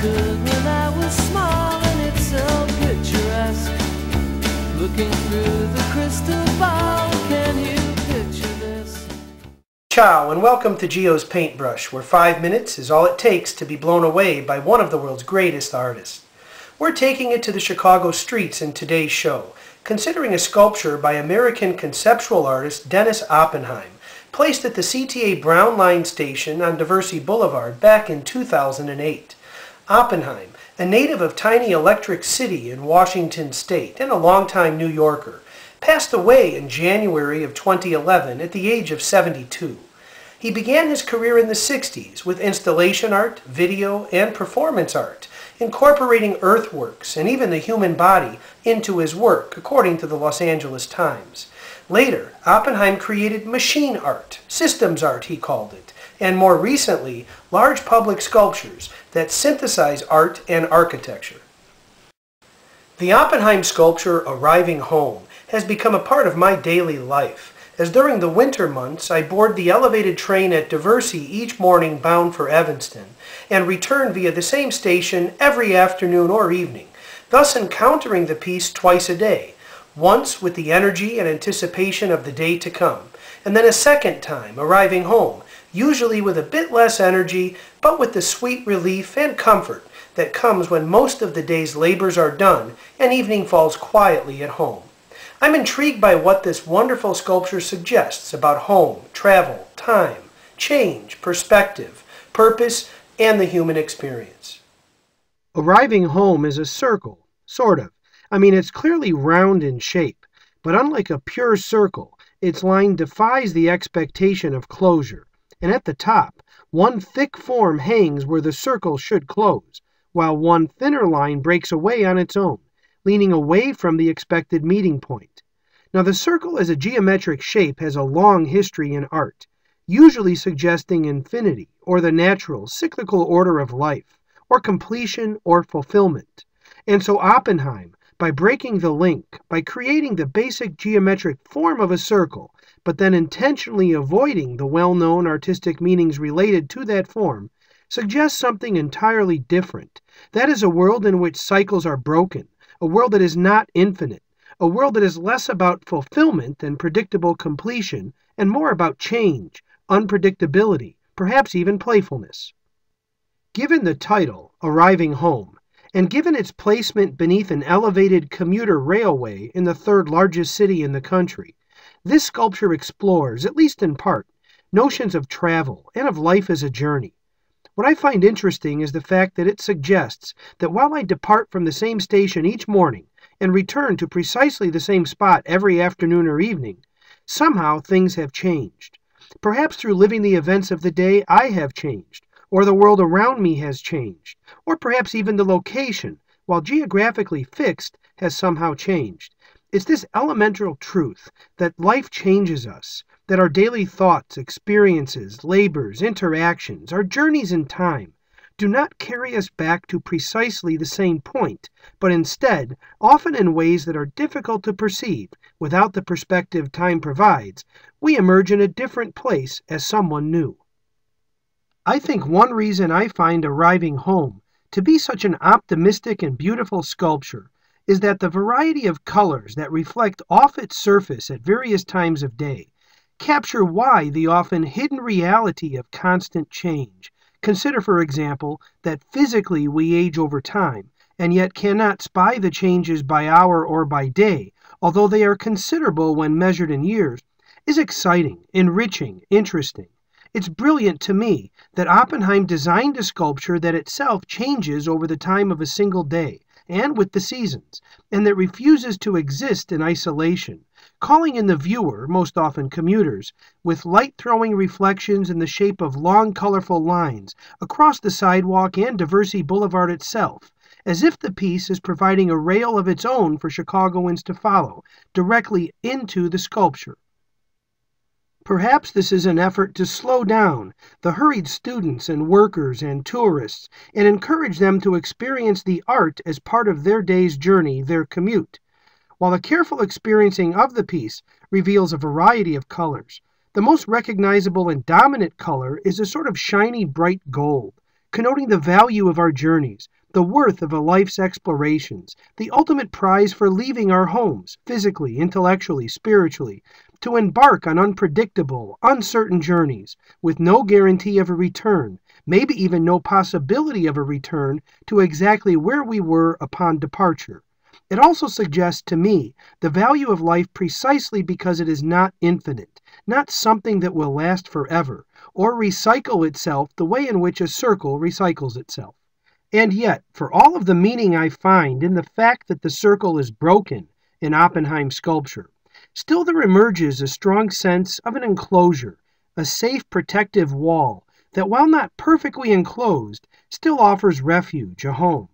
could when I was small, and it's so picturesque. Looking through the crystal ball, can you picture this? Ciao and welcome to Gio's Paintbrush, where 5 minutes is all it takes to be blown away by one of the world's greatest artists. We're taking it to the Chicago streets in today's show, considering a sculpture by American conceptual artist Dennis Oppenheim, placed at the CTA Brown Line station on Diversey Boulevard back in 2008. Oppenheim, a native of tiny Electric City in Washington State and a longtime New Yorker, passed away in January of 2011 at the age of 72. He began his career in the 60s with installation art, video, and performance art, incorporating earthworks and even the human body into his work, according to the Los Angeles Times. Later, Oppenheim created machine art, systems art he called it, and more recently, large public sculptures that synthesize art and architecture. The Oppenheim sculpture, Arriving Home, has become a part of my daily life, as during the winter months I board the elevated train at Diversey each morning bound for Evanston, and return via the same station every afternoon or evening, thus encountering the piece twice a day, once with the energy and anticipation of the day to come, and then a second time arriving home, usually with a bit less energy, but with the sweet relief and comfort that comes when most of the day's labors are done and evening falls quietly at home. I'm intrigued by what this wonderful sculpture suggests about home, travel, time, change, perspective, purpose, and the human experience. Arriving home is a circle, sort of. I mean, it's clearly round in shape, but unlike a pure circle, its line defies the expectation of closure. And at the top, one thick form hangs where the circle should close, while one thinner line breaks away on its own, leaning away from the expected meeting point. Now, the circle as a geometric shape has a long history in art, usually suggesting infinity, or the natural, cyclical order of life, or completion or fulfillment. And so Oppenheim, by breaking the link, by creating the basic geometric form of a circle, but then intentionally avoiding the well-known artistic meanings related to that form, suggests something entirely different. That is a world in which cycles are broken, a world that is not infinite, a world that is less about fulfillment and predictable completion, and more about change, unpredictability, perhaps even playfulness. Given the title, Arriving Home, and given its placement beneath an elevated commuter railway in the third largest city in the country, this sculpture explores, at least in part, notions of travel and of life as a journey. What I find interesting is the fact that it suggests that while I depart from the same station each morning and return to precisely the same spot every afternoon or evening, somehow things have changed. Perhaps through living the events of the day I have changed, or the world around me has changed, or perhaps even the location, while geographically fixed, has somehow changed. It's this elemental truth that life changes us, that our daily thoughts, experiences, labors, interactions, our journeys in time, do not carry us back to precisely the same point, but instead, often in ways that are difficult to perceive without the perspective time provides, we emerge in a different place as someone new. I think one reason I find Arriving Home to be such an optimistic and beautiful sculpture is that the variety of colors that reflect off its surface at various times of day capture why the often hidden reality of constant change. Consider, for example, that physically we age over time, and yet cannot spy the changes by hour or by day, although they are considerable when measured in years, is exciting, enriching, interesting. It's brilliant to me that Oppenheim designed a sculpture that itself changes over the time of a single day and with the seasons, and that refuses to exist in isolation, calling in the viewer, most often commuters, with light-throwing reflections in the shape of long, colorful lines across the sidewalk and Diversey Boulevard itself, as if the piece is providing a rail of its own for Chicagoans to follow, directly into the sculpture. Perhaps this is an effort to slow down the hurried students and workers and tourists and encourage them to experience the art as part of their day's journey, their commute. While the careful experiencing of the piece reveals a variety of colors, the most recognizable and dominant color is a sort of shiny bright gold, connoting the value of our journeys, the worth of a life's explorations, the ultimate prize for leaving our homes, physically, intellectually, spiritually, to embark on unpredictable, uncertain journeys with no guarantee of a return, maybe even no possibility of a return to exactly where we were upon departure. It also suggests to me the value of life precisely because it is not infinite, not something that will last forever, or recycle itself the way in which a circle recycles itself. And yet, for all of the meaning I find in the fact that the circle is broken in Oppenheim's sculpture, still there emerges a strong sense of an enclosure, a safe protective wall that, while not perfectly enclosed, still offers refuge, a home.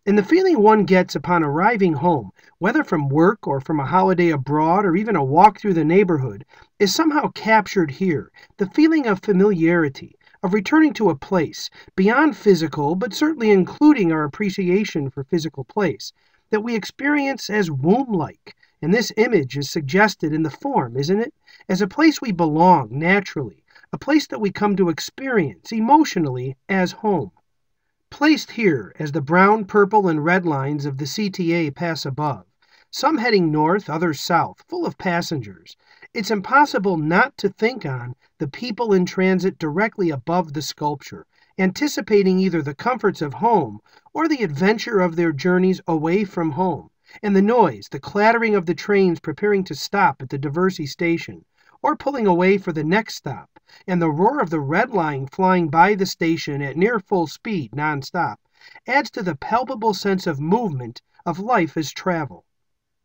And the feeling one gets upon arriving home, whether from work or from a holiday abroad or even a walk through the neighborhood, is somehow captured here, the feeling of familiarity, of returning to a place, beyond physical, but certainly including our appreciation for physical place, that we experience as womb-like. And this image is suggested in the form, isn't it? As a place we belong naturally, a place that we come to experience emotionally as home. Placed here as the brown, purple, and red lines of the CTA pass above, some heading north, others south, full of passengers, it's impossible not to think on the people in transit directly above the sculpture, anticipating either the comforts of home or the adventure of their journeys away from home, and the noise, the clattering of the trains preparing to stop at the Diversey station, or pulling away for the next stop, and the roar of the red line flying by the station at near full speed, non-stop, adds to the palpable sense of movement of life as travel.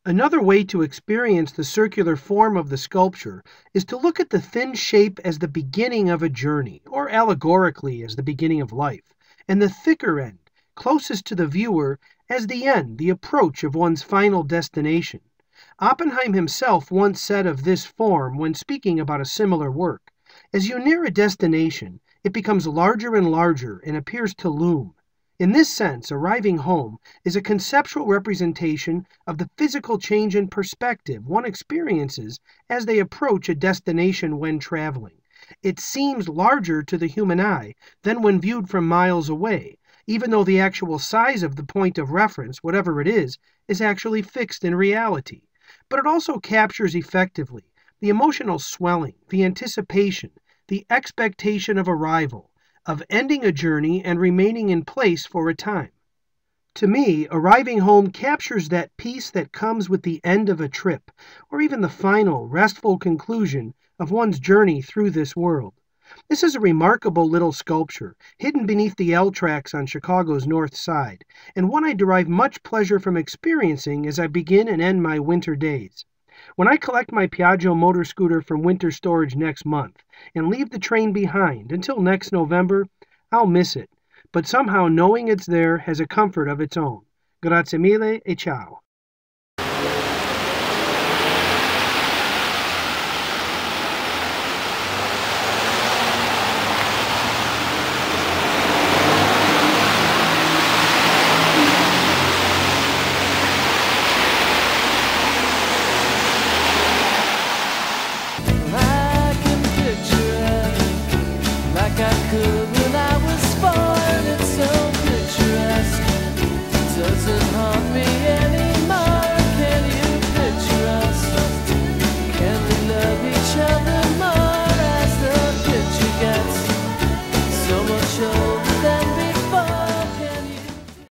Another way to experience the circular form of the sculpture is to look at the thin shape as the beginning of a journey, or allegorically as the beginning of life, and the thicker end, closest to the viewer, as the end, the approach of one's final destination. Oppenheim himself once said of this form when speaking about a similar work, "As you near a destination, it becomes larger and larger and appears to loom." In this sense, arriving home is a conceptual representation of the physical change in perspective one experiences as they approach a destination when traveling. It seems larger to the human eye than when viewed from miles away, even though the actual size of the point of reference, whatever it is actually fixed in reality. But it also captures effectively the emotional swelling, the anticipation, the expectation of arrival, of ending a journey and remaining in place for a time. To me, arriving home captures that peace that comes with the end of a trip, or even the final, restful conclusion of one's journey through this world. This is a remarkable little sculpture, hidden beneath the L tracks on Chicago's north side, and one I derive much pleasure from experiencing as I begin and end my winter days. When I collect my Piaggio motor scooter from winter storage next month and leave the train behind until next November, I'll miss it, but somehow knowing it's there has a comfort of its own. Grazie mille e ciao.